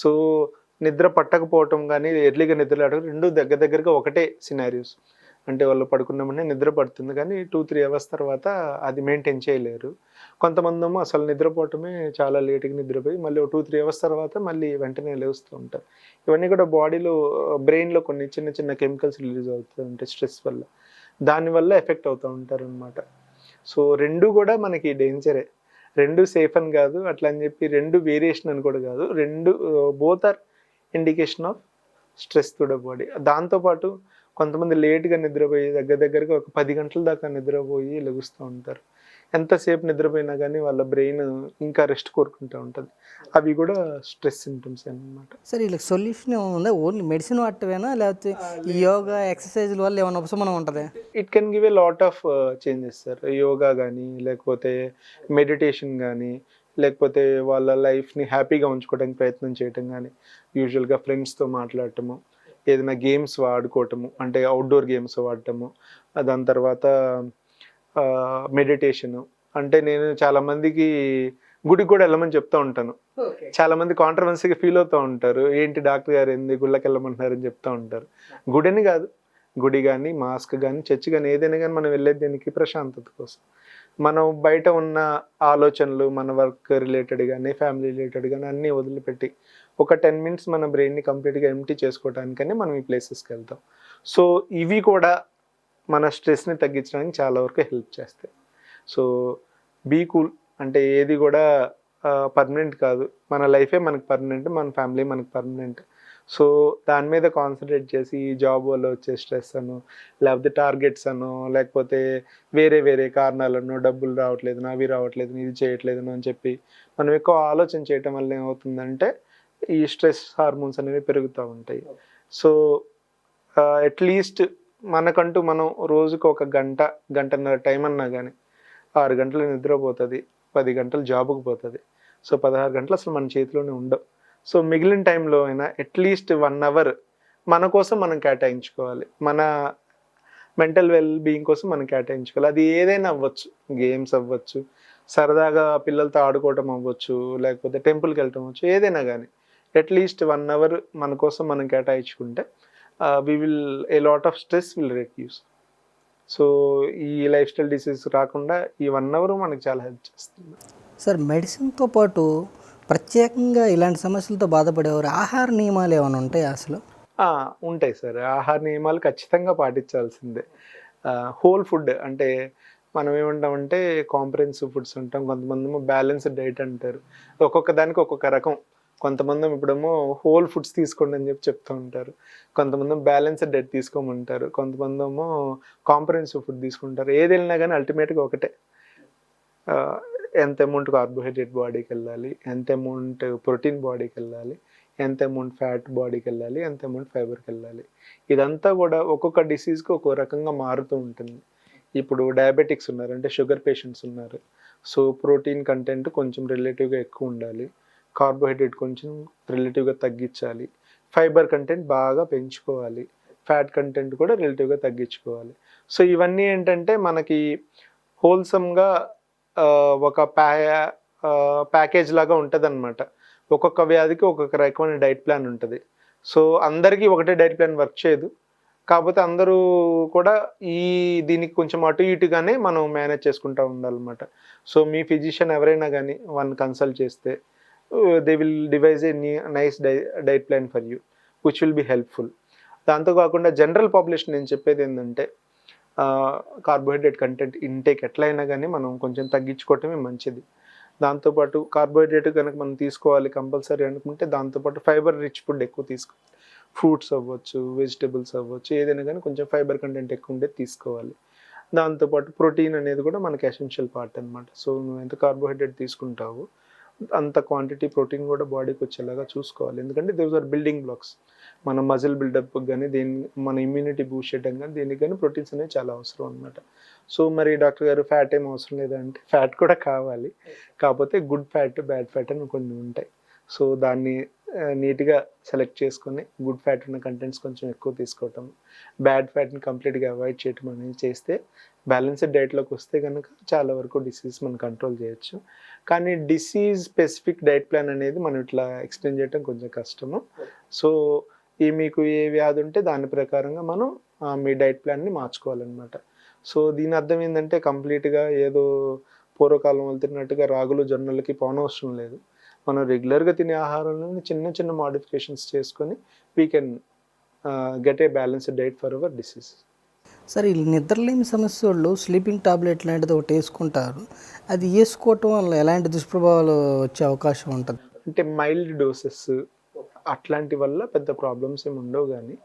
సో నిద్ర పట్టకపోవటం కానీ ఎర్లీగా నిద్ర రావడం రెండు దగ్గరగా ఒకటే సినారియోస్. అంటే వాళ్ళు పడుకున్నామని నిద్ర పడుతుంది కానీ 2-3 అవర్స్ తర్వాత అది మెయింటైన్ చేయలేరు. కొంతమంది ఏమో అసలు నిద్రపోవటమే చాలా లేట్గా నిద్రపోయి మళ్ళీ 2-3 అవర్స్ తర్వాత మళ్ళీ వెంటనే లేస్తూ ఉంటారు. ఇవన్నీ కూడా బాడీలో బ్రెయిన్లో కొన్ని చిన్న కెమికల్స్ రిలీజ్ అవుతూ ఉంటాయి స్ట్రెస్ వల్ల. దానివల్ల ఎఫెక్ట్ అవుతూ ఉంటారు అనమాట. సో రెండు కూడా మనకి డేంజరే. రెండు సేఫ్ అని కాదు, అట్లా అని చెప్పి రెండు వేరియేషన్ అని కూడా కాదు. రెండు both are indication of stress to the body. దాంతోపాటు కొంతమంది లేట్గా నిద్రపోయి దగ్గరగా ఒక 10 గంటల దాకా నిద్రపోయి లెగుస్తూ ఉంటారు. ఎంతసేపు నిద్రపోయినా కానీ వాళ్ళ బ్రెయిన్ ఇంకా రెస్ట్ కోరుకుంటూ ఉంటుంది. అవి కూడా స్ట్రెస్ సింటమ్స్ అన్నమాట. సరే, వీళ్ళకి సొల్యూషన్ ఏమైనా ఓన్లీ మెడిసిన్ వాడటమేనా లేకపోతే ఈ యోగా ఎక్సర్సైజ్ల వల్ల ఏమైనా ఉపశమనం ఉంటుంది? It can give a lot of changes sir. Yoga కానీ లేకపోతే మెడిటేషన్ కానీ లేకపోతే వాళ్ళ లైఫ్ని హ్యాపీగా ఉంచుకోవడానికి ప్రయత్నం చేయటం కానీ, యూజువల్గా ఫ్రెండ్స్తో మాట్లాడటము, ఏదైనా గేమ్స్ ఆడుకోవటము అంటే అవుట్డోర్ గేమ్స్ వాడటము, దాని తర్వాత మెడిటేషను. అంటే నేను చాలామందికి గుడికి కూడా వెళ్ళమని చెప్తూ ఉంటాను. చాలామంది కాంట్రవర్సీగా ఫీల్ అవుతూ ఉంటారు, ఏంటి డాక్టర్ గారు ఎందుకు గుళ్ళకి వెళ్ళమంటున్నారని చెప్తూ ఉంటారు. గుడిని కాదు, గుడి కానీ మాస్క్ కానీ చర్చ్ కానీ ఏదైనా కానీ మనం వెళ్ళేది దీనికి ప్రశాంతత కోసం. మనం బయట ఉన్న ఆలోచనలు మన వర్క్ రిలేటెడ్ కానీ ఫ్యామిలీ రిలేటెడ్ కానీ అన్నీ వదిలిపెట్టి ఒక 10 మినిట్స్ మన బ్రెయిన్ని కంప్లీట్గా ఎంప్టీ చేసుకోవడానికని మనం ఈ ప్లేసెస్కి వెళ్తాం. సో ఇవి కూడా మన స్ట్రెస్ని తగ్గించడానికి చాలా వరకు హెల్ప్ చేస్తాయి. So be cool. అంటే ఏది కూడా పర్మనెంట్ కాదు. మన లైఫే మనకు పర్మనెంట్, మన ఫ్యామిలీ మనకు పర్మనెంట్. సో దాని మీద కాన్సన్ట్రేట్ చేసి ఈ జాబ్ వల్ల వచ్చే స్ట్రెస్ అను, లేకపోతే టార్గెట్స్ అను, లేకపోతే వేరే వేరే కారణాలను డబ్బులు రావట్లేదు, అవి రావట్లేదు, ఇది చేయట్లేదు అని చెప్పి మనం ఎక్కువ ఆలోచన చేయటం వల్ల ఏమవుతుందంటే ఈ స్ట్రెస్ హార్మోన్స్ అనేవి పెరుగుతూ ఉంటాయి. సో అట్లీస్ట్ మనకంటూ మనం రోజుకు ఒక గంట, గంటన్నర టైం అన్నా కానీ 6 గంటలు నిద్రపోతుంది, 10 గంటలు జాబుకు పోతుంది. సో 16 గంటలు అసలు మన చేతిలోనే ఉండవు. సో మిగిలిన టైంలో అయినా అట్లీస్ట్ 1 అవర్ మన కోసం మనం కేటాయించుకోవాలి. మన మెంటల్ వెల్ బీయింగ్ కోసం మనం కేటాయించుకోవాలి. అది ఏదైనా అవ్వచ్చు, గేమ్స్ అవ్వచ్చు, సరదాగా పిల్లలతో ఆడుకోవటం అవ్వచ్చు, లేకపోతే టెంపుల్కి వెళ్ళటం అవ్వచ్చు, ఏదైనా కానీ అట్లీస్ట్ 1 అవర్ మన కోసం మనం కేటాయించుకుంటే a lot of stress will reduce. So ఈ లైఫ్ స్టైల్ డిసీజ్ రాకుండా ఈ 1 అవర్ మనకి చాలా హెల్ప్ చేస్తుంది. సార్ మెడిసిన్తో పాటు ప్రత్యేకంగా ఇలాంటి సమస్యలతో బాధపడేవారు ఆహార నియమాలు ఏమైనా ఉంటాయా అసలు? ఉంటాయి సార్. ఆహార నియమాలు ఖచ్చితంగా పాటించాల్సిందే. హోల్ ఫుడ్ అంటే మనం ఏమంటామంటే కాంప్రహెన్సివ్ ఫుడ్స్ అంటాం, కొంతమంది బ్యాలెన్స్డ్ డైట్ అంటారు. ఒక్కొక్క దానికి ఒక్కొక్క రకం. కొంతమంది ఇప్పుడేమో హోల్ ఫుడ్స్ తీసుకోండి అని చెప్తూ ఉంటారు, కొంతమంది బ్యాలెన్స్డ్ డైట్ తీసుకోమంటారు, కొంతమంది ఏమో కాంప్రహెన్సివ్ ఫుడ్ తీసుకుంటారు. ఏది వెళ్ళినా కానీ అల్టిమేట్గా ఒకటే, ఎంత అమౌంట్ కార్బోహైడ్రేట్ బాడీకి వెళ్ళాలి, ఎంత అమౌంట్ ప్రోటీన్ బాడీకి వెళ్ళాలి, ఎంత అమౌంట్ ఫ్యాట్ బాడీకి వెళ్ళాలి, ఎంత అమౌంట్ ఫైబర్కి వెళ్ళాలి. ఇదంతా కూడా ఒక్కొక్క డిసీజ్కి ఒక్కో రకంగా మారుతూ ఉంటుంది. ఇప్పుడు డయాబెటిక్స్ ఉన్నారు, అంటే షుగర్ పేషెంట్స్ ఉన్నారు. సో ప్రోటీన్ కంటెంట్ కొంచెం రిలేటివ్గా ఎక్కువ ఉండాలి, కార్బోహైడ్రేట్ కొంచెం రిలేటివ్గా తగ్గించాలి, ఫైబర్ కంటెంట్ బాగా పెంచుకోవాలి, ఫ్యాట్ కంటెంట్ కూడా రిలేటివ్గా తగ్గించుకోవాలి. సో ఇవన్నీ ఏంటంటే మనకి హోల్సమ్గా ఒక ప్యాకేజ్ లాగా ఉంటుంది అనమాట. ఒక్కొక్క వ్యాధికి ఒక్కొక్క రకమైన డైట్ ప్లాన్ ఉంటుంది. సో అందరికీ ఒకటే డైట్ ప్లాన్ వర్క్ చేయదు, కాకపోతే అందరూ కూడా దీనికి కొంచెం అటు ఇటుగానే మనం మేనేజ్ చేసుకుంటూ ఉండాలన్నమాట. సో మీ ఫిజిషియన్ ఎవరైనా కానీ కన్సల్ట్ చేస్తే they will device a nice diet plan for you which will be helpful. దాంతో కాకుండా జనరల్ పాపులేషన్ నేను చెప్పేది ఏంటంటే కార్బోహైడ్రేట్ కంటెంట్ ఇంటేక్ ఎట్లయినా కానీ మనం కొంచెం తగ్గించుకోవటమే మంచిది. దాంతోపాటు కార్బోహైడ్రేట్ కనుక మనం తీసుకోవాలి కంపల్సరీ అనుకుంటే దాంతోపాటు ఫైబర్ రిచ్ ఫుడ్ ఎక్కువ తీసుకోవాలి. ఫ్రూట్స్ అవ్వచ్చు, వెజిటబుల్స్ అవ్వచ్చు, ఏదైనా కానీ కొంచెం ఫైబర్ కంటెంట్ ఎక్కువ ఉండేది తీసుకోవాలి. దాంతోపాటు ప్రోటీన్ అనేది కూడా మనకి ఎసెన్షియల్ పార్ట్ అనమాట. సో నువ్వు ఎంత కార్బోహైడ్రేట్ తీసుకుంటావో అంత క్వాంటిటీ ప్రోటీన్ కూడా బాడీకి వచ్చేలాగా చూసుకోవాలి. ఎందుకంటే దోస్ ఆర్ బిల్డింగ్ బ్లాక్స్. మన మజిల్ బిల్డప్ కానీ మన ఇమ్యూనిటీ బూస్ట్ చేయడం కానీ దీనికి కానీ ప్రోటీన్స్ అనేవి చాలా అవసరం అనమాట. సో మరి డాక్టర్ గారు ఫ్యాట్ ఏం అవసరం లేదంటే ఫ్యాట్ కూడా కావాలి, కాకపోతే గుడ్ ఫ్యాట్, బ్యాడ్ ఫ్యాట్ అని కొన్ని ఉంటాయి. సో దాన్ని నీట్గా సెలెక్ట్ చేసుకొని గుడ్ ఫ్యాట్ ఉన్న కంటెంట్స్ కొంచెం ఎక్కువ తీసుకోవటం, బ్యాడ్ ఫ్యాట్ని కంప్లీట్గా అవాయిడ్ చేయటం అనేది చేస్తే బ్యాలెన్స్డ్ డైట్లోకి వస్తే కనుక చాలా వరకు డిసీజ్ మనం కంట్రోల్ చేయొచ్చు. కానీ డిసీజ్ స్పెసిఫిక్ డైట్ ప్లాన్ అనేది మనం ఇట్లా ఎక్స్ప్లెయిన్ చేయడం కొంచెం కష్టము. సో మీకు ఏ వ్యాధి ఉంటే దాని ప్రకారంగా మనం మీ డైట్ ప్లాన్ని మార్చుకోవాలన్నమాట. సో దీని అర్థం ఏంటంటే కంప్లీట్గా ఏదో పూర్వకాలం వాళ్ళు తిన్నట్టుగా రాగులు జొన్నలకి పోనవసరం లేదు. మనం రెగ్యులర్గా తినే ఆహారంలో చిన్న చిన్న మాడిఫికేషన్స్ చేసుకొని we can get a balanced diet for hour disease. Sir ఈ నిద్రలేమి సమస్య వాళ్ళు స్లీపింగ్ టాబ్లెట్ లాంటిది ఒకటి వేసుకుంటారు, అది వేసుకోవటం వల్ల ఎలాంటి దుష్ప్రభావాలు వచ్చే అవకాశం ఉంటుంది? అంటే మైల్డ్ డోసెస్ అట్లాంటి వల్ల పెద్ద ప్రాబ్లమ్స్ ఏమి ఉండవు. కానీ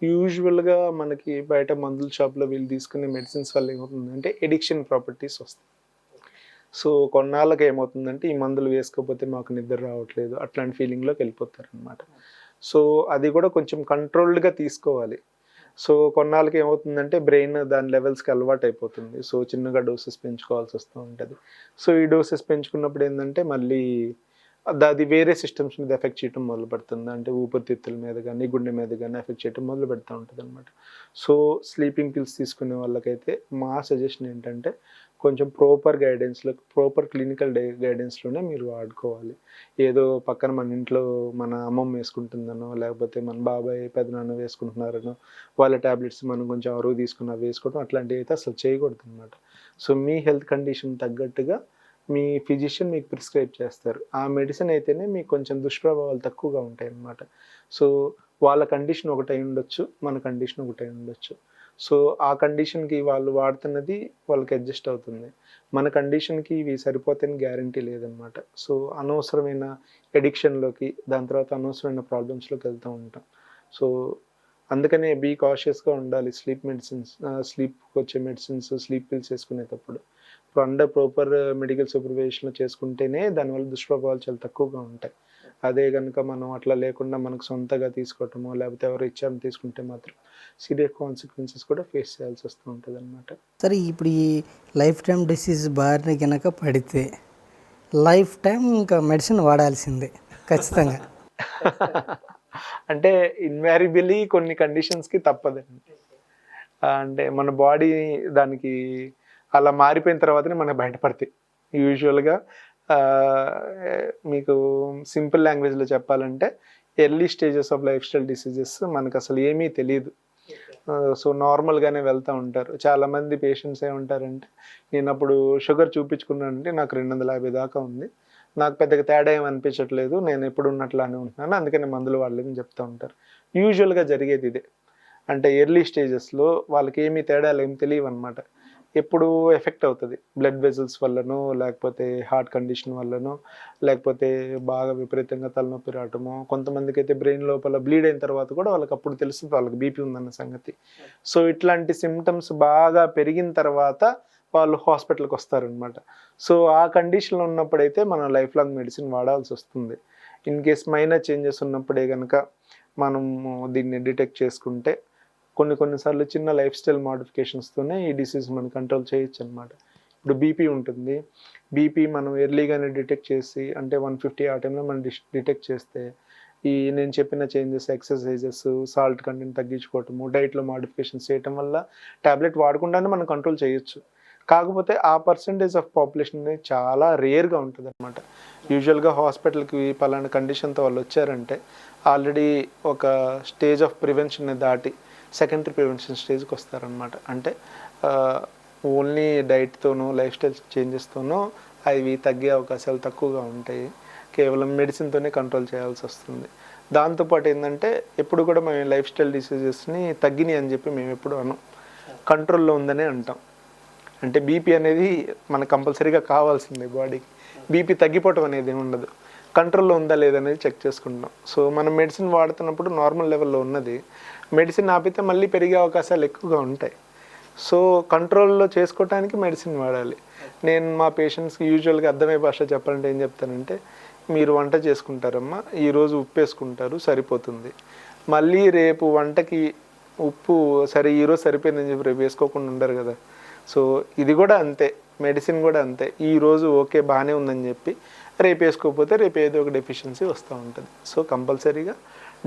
యూజువల్గా మనకి బయట మందుల షాప్లో వీళ్ళు తీసుకునే మెడిసిన్స్ వల్ల ఏమవుతుందంటే ఎడిక్షన్ ప్రాపర్టీస్ వస్తాయి. సో కొన్నాళ్ళకి ఏమవుతుందంటే ఈ మందులు వేసుకోకపోతే మాకు నిద్ర రావట్లేదు అట్లాంటి ఫీలింగ్లోకి వెళ్ళిపోతారు అనమాట. సో అది కూడా కొంచెం కంట్రోల్డ్గా తీసుకోవాలి. సో కొన్నాళ్ళకి ఏమవుతుందంటే బ్రెయిన్ దాని లెవెల్స్కి అలవాటు అయిపోతుంది. సో చిన్నగా డోసెస్ పెంచుకోవాల్సి వస్తూ ఉంటుంది. సో ఈ డోసెస్ పెంచుకున్నప్పుడు ఏంటంటే మళ్ళీ అది వేరే సిస్టమ్స్ మీద ఎఫెక్ట్ చేయడం మొదలు పెడుతుంది. అంటే ఊపిరితిత్తుల మీద కానీ గుండె మీద కానీ ఎఫెక్ట్ చేయడం మొదలు పెడుతూ ఉంటుంది అనమాట. సో స్లీపింగ్ పిల్స్ తీసుకునే వాళ్ళకైతే మా సజెషన్ ఏంటంటే కొంచెం ప్రాపర్ క్లినికల్ గైడెన్స్లోనే మీరు వాడుకోవాలి. ఏదో పక్కన మన ఇంట్లో మన అమ్మమ్మ వేసుకుంటుందనో లేకపోతే మన బాబాయ్ పెదనాన్న వేసుకుంటున్నారనో వాళ్ళ ట్యాబ్లెట్స్ మనం కొంచెం అరువు తీసుకున్న వేసుకోవడం అట్లాంటివి అయితే అసలు చేయకూడదు అనమాట. సో మీ హెల్త్ కండిషన్ తగ్గట్టుగా మీ ఫిజిషియన్ మీకు ప్రిస్క్రైబ్ చేస్తారు. ఆ మెడిసిన్ అయితేనే మీకు కొంచెం దుష్ప్రభావాలు తక్కువగా ఉంటాయి అన్నమాట. సో వాళ్ళ కండిషన్ ఒకటై ఉండొచ్చు, మన కండిషన్ ఒకటై ఉండొచ్చు. సో ఆ కండిషన్కి వాళ్ళు వాడుతున్నది వాళ్ళకి అడ్జస్ట్ అవుతుంది. మన కండిషన్కి ఇవి సరిపోతాయని గ్యారంటీ లేదనమాట. సో అనవసరమైన ఎడిక్షన్లోకి, దాని తర్వాత అనవసరమైన ప్రాబ్లమ్స్లోకి వెళ్తూ ఉంటాం. సో అందుకనే బీ కాషియస్గా ఉండాలి. స్లీప్ మెడిసిన్స్, స్లీప్కి వచ్చే మెడిసిన్స్, స్లీప్ పిల్స్ వేసుకునేటప్పుడు అండర్ ప్రాపర్ మెడికల్ సూపర్విజన్లో చేసుకుంటేనే దానివల్ల దుష్ప్రభావాలు చాలా తక్కువగా ఉంటాయి. అదే కనుక మనం అట్లా లేకుండా మనకు సొంతగా తీసుకోవటమో లేకపోతే ఎవరు ఇచ్చారని తీసుకుంటే మాత్రం సీరియస్ కాన్సిక్వెన్సెస్ కూడా ఫేస్ చేయాల్సి వస్తూ ఉంటుంది అనమాట. సరే, ఇప్పుడు ఈ లైఫ్ టైం డిసీజ్ బారిన కనుక పడితే లైఫ్ టైం ఇంకా మెడిసిన్ వాడాల్సిందే ఖచ్చితంగా. అంటే ఇన్వారిబిలీ కొన్ని కండిషన్స్కి తప్పదండి. అంటే మన బాడీ దానికి అలా మారిపోయిన తర్వాతనే మనకు బయటపడతాయి. యూజువల్గా మీకు సింపుల్ లాంగ్వేజ్లో చెప్పాలంటే early stages of life style diseases మనకు అసలు ఏమీ తెలియదు. సో నార్మల్గానే వెళ్తూ ఉంటారు. చాలామంది పేషెంట్స్ ఏమంటారంటే, నేను అప్పుడు షుగర్ చూపించుకున్నానంటే నాకు 250 దాకా ఉంది, నాకు పెద్దగా తేడా ఏమి అనిపించట్లేదు, నేను ఎప్పుడు ఉన్నట్లానే ఉంటున్నాను, అందుకని మందులు వాడలేదని చెప్తూ ఉంటారు. యూజువల్గా జరిగేది ఇదే. అంటే ఎర్లీ స్టేజెస్లో వాళ్ళకి ఏమీ తేడాలు ఏమి తెలియవు అనమాట. ఎప్పుడు ఎఫెక్ట్ అవుతుంది బ్లడ్ వెజల్స్ వల్లనో, లేకపోతే హార్ట్ కండిషన్ వల్లనో, లేకపోతే బాగా విపరీతంగా తలనొప్పి రావటమో, కొంతమందికి అయితే బ్రెయిన్ లోపల బ్లీడ్ అయిన తర్వాత కూడా వాళ్ళకి అప్పుడు తెలుస్తుంది వాళ్ళకి బీపీ ఉందన్న సంగతి. సో ఇట్లాంటి సిమ్టమ్స్ బాగా పెరిగిన తర్వాత వాళ్ళు హాస్పిటల్కి వస్తారనమాట. సో ఆ కండిషన్లో ఉన్నప్పుడైతే మనం లైఫ్ లాంగ్ మెడిసిన్ వాడాల్సి వస్తుంది. ఇన్ కేస్ మైనర్ చేంజెస్ ఉన్నప్పుడే కనుక మనము దీన్ని డిటెక్ట్ చేసుకుంటే కొన్నిసార్లు చిన్న లైఫ్ స్టైల్ మోడిఫికేషన్స్తోనే ఈ డిసీజ్ మనం కంట్రోల్ చేయొచ్చు అనమాట. ఇప్పుడు బీపీ ఉంటుంది. బీపీ మనం ఎర్లీగానే డిటెక్ట్ చేసి, అంటే 150 ఆ టైంలో మనం డిటెక్ట్ చేస్తే ఈ నేను చెప్పిన చేంజెస్, ఎక్సర్సైజెస్, సాల్ట్ కంటెంట్ తగ్గించుకోవటము, డైట్లో మోడిఫికేషన్స్ చేయటం వల్ల ట్యాబ్లెట్ వాడకుండానే మనం కంట్రోల్ చేయొచ్చు. కాకపోతే ఆ పర్సంటేజ్ ఆఫ్ పాపులేషన్ అనేది చాలా రేర్గా ఉంటుంది అనమాట. యూజువల్గా హాస్పిటల్కి పలానా కండిషన్తో వాళ్ళు వచ్చారంటే ఆల్రెడీ ఒక స్టేజ్ ఆఫ్ ప్రివెన్షన్ దాటి సెకండరీ ప్రివెన్షన్ స్టేజ్కి వస్తారనమాట. అంటే ఓన్లీ డైట్తోనో లైఫ్ స్టైల్ చేంజెస్తోనో అవి తగ్గే అవకాశాలు తక్కువగా ఉంటాయి. కేవలం మెడిసిన్తోనే కంట్రోల్ చేయాల్సి వస్తుంది. దాంతోపాటు ఏంటంటే ఎప్పుడు కూడా మేము లైఫ్ స్టైల్ డిసీజెస్ని తగ్గినాయి అని చెప్పి మేము ఎప్పుడు అనం, కంట్రోల్లో ఉందనే అంటాం. అంటే బీపీ అనేది మనకు కంపల్సరీగా కావాల్సిందే బాడీకి. బీపీ తగ్గిపోవటం అనేది ఉండదు, కంట్రోల్లో ఉందా లేదనేది చెక్ చేసుకుంటాం. సో మనం మెడిసిన్ వాడుతున్నప్పుడు నార్మల్ లెవెల్లో ఉన్నది మెడిసిన్ ఆపితే మళ్ళీ పెరిగే అవకాశాలు ఎక్కువగా ఉంటాయి. సో కంట్రోల్లో చేసుకోవటానికి మెడిసిన్ వాడాలి. నేను మా పేషెంట్స్కి యూజువల్గా అర్థమయ్యే భాష చెప్పాలంటే ఏం చెప్తానంటే, మీరు వంట చేసుకుంటారమ్మా, ఈరోజు ఉప్పు వేసుకుంటారు సరిపోతుంది, మళ్ళీ రేపు వంటకి ఉప్పు సరే ఈరోజు సరిపోయిందని చెప్పి రేపు వేసుకోకుండా ఉండరు కదా. సో ఇది కూడా అంతే, మెడిసిన్ కూడా అంతే. ఈరోజు ఓకే బాగానే ఉందని చెప్పి రేపు వేసుకోకపోతే రేపు ఏదో ఒక డెఫిషియన్సీ వస్తూ ఉంటుంది. సో కంపల్సరీగా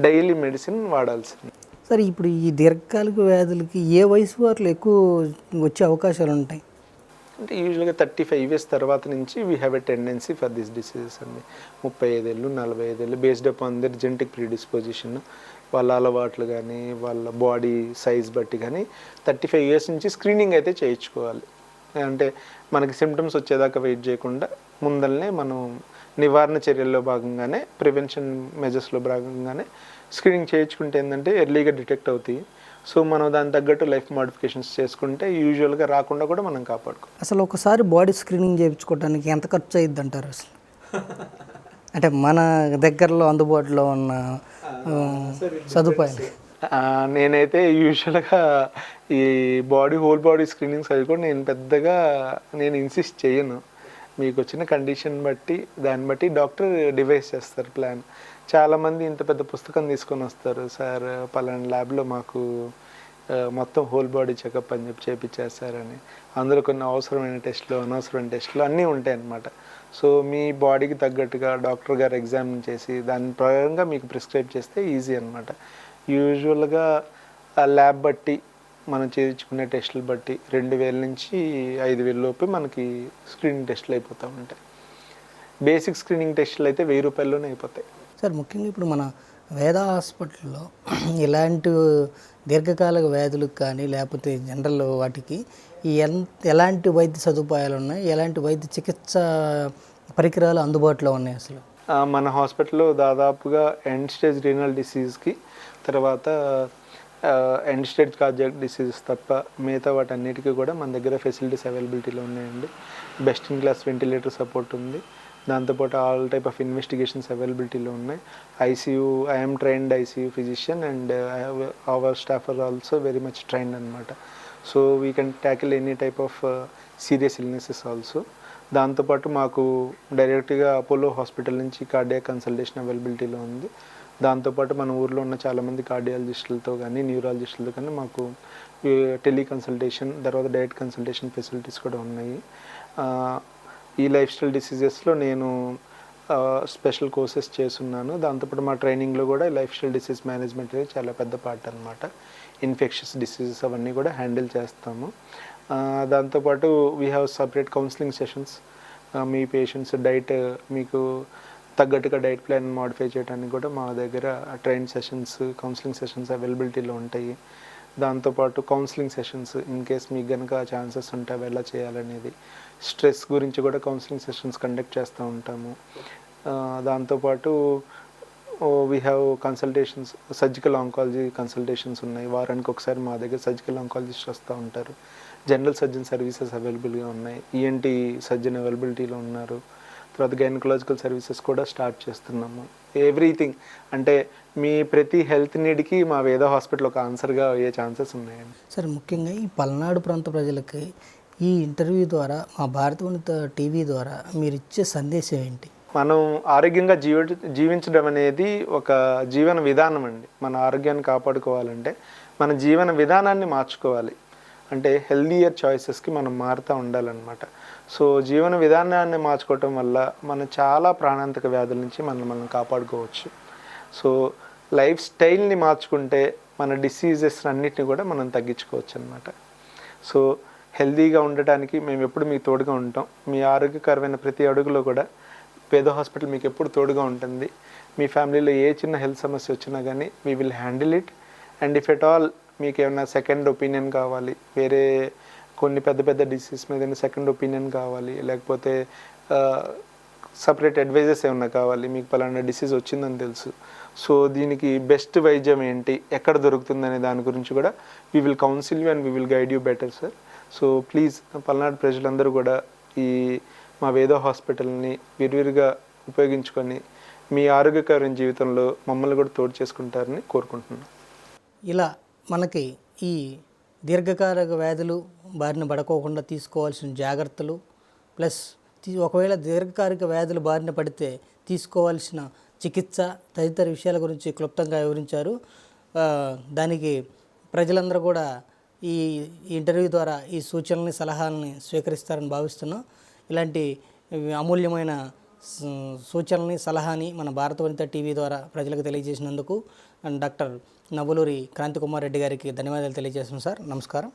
డైలీ మెడిసిన్ వాడాల్సింది. సరే, ఇప్పుడు ఈ దీర్ఘకాలిక వ్యాధులకి ఏ వయసు వారిలో ఎక్కువ వచ్చే అవకాశాలు ఉంటాయి? అంటే యూజువల్గా 35 years తర్వాత నుంచి we have a tendency for this diseases అండి. 35 ఏళ్ళు 45 ఏళ్ళు based upon there genetic predisposition, వాళ్ళ అలవాట్లు కానీ వాళ్ళ బాడీ సైజ్ బట్టి కానీ 35 years నుంచి స్క్రీనింగ్ అయితే చేయించుకోవాలి. అంటే మనకి సిమ్టమ్స్ వచ్చేదాకా వెయిట్ చేయకుండా ముందరనే మనం నివారణ చర్యల్లో భాగంగానే, ప్రివెన్షన్ మెజర్స్లో భాగంగానే స్క్రీనింగ్ చేయించుకుంటే ఏంటంటే ఎర్లీగా డిటెక్ట్ అవుతాయి. సో మనం దాని తగ్గట్టు లైఫ్ మోడిఫికేషన్స్ చేసుకుంటే యూజువల్గా రాకుండా కూడా మనం కాపాడుకో. అసలు ఒకసారి బాడీ స్క్రీనింగ్ చేయించుకోవడానికి ఎంత ఖర్చు అయ్యిద్ది అంటారు అసలు? అంటే మన దగ్గరలో అందుబాటులో ఉన్న సదుపాయాలు. నేనైతే యూజువల్గా ఈ హోల్ బాడీ స్క్రీనింగ్స్ అవి కూడా నేను ఇన్సిస్ట్ చేయను. మీకు వచ్చిన కండిషన్ బట్టి దాన్ని బట్టి డాక్టర్ డివైస్ చేస్తారు ప్లాన్. చాలామంది ఇంత పెద్ద పుస్తకం తీసుకొని వస్తారు, సార్ పలానా ల్యాబ్లో మాకు మొత్తం హోల్ బాడీ చెకప్ అని చెప్పి చేయించేస్తారని. అందులో కొన్ని అవసరమైన టెస్ట్లు, అనవసరమైన టెస్ట్లు అన్నీ ఉంటాయి అన్నమాట. సో మీ బాడీకి తగ్గట్టుగా డాక్టర్ గారు ఎగ్జామిన్ చేసి దాని ప్రకారంగా మీకు ప్రిస్క్రైబ్ చేస్తే ఈజీ అనమాట. యూజువల్గా ఆ ల్యాబ్ బట్టి మనం చేయించుకునే టెస్టులు బట్టి 2000 నుంచి 5000 లోపు మనకి స్క్రీనింగ్ టెస్టులు అయిపోతూ ఉంటాయి. బేసిక్ స్క్రీనింగ్ టెస్టులు అయితే 1000 రూపాయల్లోనే అయిపోతాయి. సార్, ముఖ్యంగా ఇప్పుడు మన వేద హాస్పిటల్లో ఇలాంటి దీర్ఘకాలిక వ్యాధులకు కానీ లేకపోతే జనరల్ వాటికి ఎలాంటి వైద్య సదుపాయాలు ఉన్నాయి, ఎలాంటి వైద్య చికిత్స పరికరాలు అందుబాటులో ఉన్నాయి అసలు? మన హాస్పిటల్లో దాదాపుగా ఎండ్ స్టేజ్ రీనల్ డిసీజ్కి, తర్వాత ఎండ్ స్టేజ్ కార్డియాక్ డిసీజెస్ తప్ప మిగతా వాటన్నిటికీ కూడా మన దగ్గర ఫెసిలిటీస్ అవైలబిలిటీలో ఉన్నాయండి. Best in class ventilator support ఉంది. దాంతోపాటు ఆల్ టైప్ ఆఫ్ ఇన్వెస్టిగేషన్స్ అవైలబిలిటీలో ఉన్నాయి. ICU, I'm trained ICU physician and our staff are also very much trained అనమాట. So we can tackle any type of serious illnesses also. దాంతోపాటు మాకు డైరెక్ట్గా Apollo hospital నుంచి cardiac consultation అవైలబిలిటీలో ఉంది. దాంతోపాటు మన ఊర్లో ఉన్న చాలామంది కార్డియాలజిస్టులతో కానీ న్యూరాలజిస్టులతో కానీ మాకు టెలికన్సల్టేషన్, తర్వాత డైరెక్ట్ కన్సల్టేషన్ ఫెసిలిటీస్ కూడా ఉన్నాయి. ఈ లైఫ్ స్టైల్ డిసీజెస్లో నేను స్పెషల్ కోర్సెస్ చేస్తున్నాను. దాంతోపాటు మా ట్రైనింగ్లో కూడా లైఫ్ స్టైల్ డిసీజ్ మేనేజ్మెంట్ అనేది చాలా పెద్ద పార్ట్ అనమాట. ఇన్ఫెక్షస్ డిసీజెస్ అవన్నీ కూడా హ్యాండిల్ చేస్తాము. దాంతోపాటు we have separate counselling sessions. Me patients diet మీకు తగ్గట్టుగా డైట్ ప్లాన్ మోడిఫై చేయడానికి కూడా మా దగ్గర ట్రైన్ సెషన్స్, కౌన్సిలింగ్ సెషన్స్ అవైలబిలిటీలో ఉంటాయి. దాంతోపాటు కౌన్సిలింగ్ సెషన్స్ ఇన్ కేస్ మీకు కనుక ఛాన్సెస్ ఉంటే అవి ఎలా చేయాలనేది, స్ట్రెస్ గురించి కూడా కౌన్సిలింగ్ సెషన్స్ కండక్ట్ చేస్తూ ఉంటాము. దాంతోపాటు we have consultations, surgical oncology consultations ఉన్నాయి. వారానికి ఒకసారి మా దగ్గర సర్జికల్ ఆంకాలజిస్ట్ వస్తూ ఉంటారు. జనరల్ సర్జన్ సర్వీసెస్ అవైలబుల్గా ఉన్నాయి. ఈఎన్టీ సర్జన్ అవైలబిలిటీలో ఉన్నారు. తర్వాత గైనకలాజికల్ సర్వీసెస్ కూడా స్టార్ట్ చేస్తున్నాము. ఎవ్రీథింగ్ అంటే మీ ప్రతి హెల్త్ నీడ్కి మా వేద హాస్పిటల్ ఒక ఆన్సర్గా అయ్యే ఛాన్సెస్ ఉన్నాయండి. సార్, ముఖ్యంగా ఈ పల్నాడు ప్రాంత ప్రజలకి ఈ ఇంటర్వ్యూ ద్వారా, మా భారతవనిత టీవీ ద్వారా మీరు ఇచ్చే సందేశం ఏంటి? మనం ఆరోగ్యంగా జీవించడం అనేది ఒక జీవన విధానం అండి. మన ఆరోగ్యాన్ని కాపాడుకోవాలంటే మన జీవన విధానాన్ని మార్చుకోవాలి. అంటే హెల్దీయర్ చాయిసెస్కి మనం మారుతూ ఉండాలన్నమాట. సో జీవన విధానాన్ని మార్చుకోవటం వల్ల మనం చాలా ప్రాణాంతక వ్యాధుల నుంచి మనం కాపాడుకోవచ్చు. సో లైఫ్ స్టైల్ని మార్చుకుంటే మన డిసీజెస్ అన్నిటిని కూడా మనం తగ్గించుకోవచ్చు అన్నమాట. సో హెల్దీగా ఉండటానికి మేము ఎప్పుడు మీకు తోడుగా ఉంటాం. మీ ఆరోగ్యకరమైన ప్రతి అడుగులో కూడా వేద హాస్పిటల్ మీకు ఎప్పుడు తోడుగా ఉంటుంది. మీ ఫ్యామిలీలో ఏ చిన్న హెల్త్ సమస్య వచ్చినా కానీ we will handle it. And if at all మీకు ఏమైనా సెకండ్ ఒపీనియన్ కావాలి, వేరే కొన్ని పెద్ద పెద్ద డిసీజ్ మీద సెకండ్ ఒపీనియన్ కావాలి, లేకపోతే సపరేట్ అడ్వైజెస్ ఏమన్నా కావాలి, మీకు పలానా డిసీజ్ వచ్చిందని తెలుసు, సో దీనికి బెస్ట్ వైద్యం ఏంటి, ఎక్కడ దొరుకుతుందనే దాని గురించి కూడా we will council you and we will guide you better sir. So please Palnadu ప్రజలందరూ కూడా ఈ మా వేద హాస్పిటల్ని విరివిరిగా ఉపయోగించుకొని మీ ఆరోగ్యకరమైన జీవితంలో మమ్మల్ని కూడా తోడు చేసుకుంటారని కోరుకుంటున్నాను. ఇలా మనకి ఈ దీర్ఘకాలిక వ్యాధులు బారిన పడుకోకుండా తీసుకోవాల్సిన జాగ్రత్తలు, ప్లస్ ఒకవేళ దీర్ఘకాలిక వ్యాధులు బారిన పడితే తీసుకోవాల్సిన చికిత్స తదితర విషయాల గురించి క్లుప్తంగా వివరించారు. దానికి ప్రజలందరూ కూడా ఈ ఇంటర్వ్యూ ద్వారా ఈ సూచనల్ని, సలహాలని స్వీకరిస్తారని భావిస్తున్నాం. ఇలాంటి అమూల్యమైన సూచనల్ని, సలహాని మన భారతవనిత టీవీ ద్వారా ప్రజలకు తెలియజేసినందుకు డాక్టర్ నవ్వులూరి క్రాంతి కుమార్ రెడ్డి గారికి ధన్యవాదాలు తెలియజేస్తున్నాం సార్. నమస్కారం.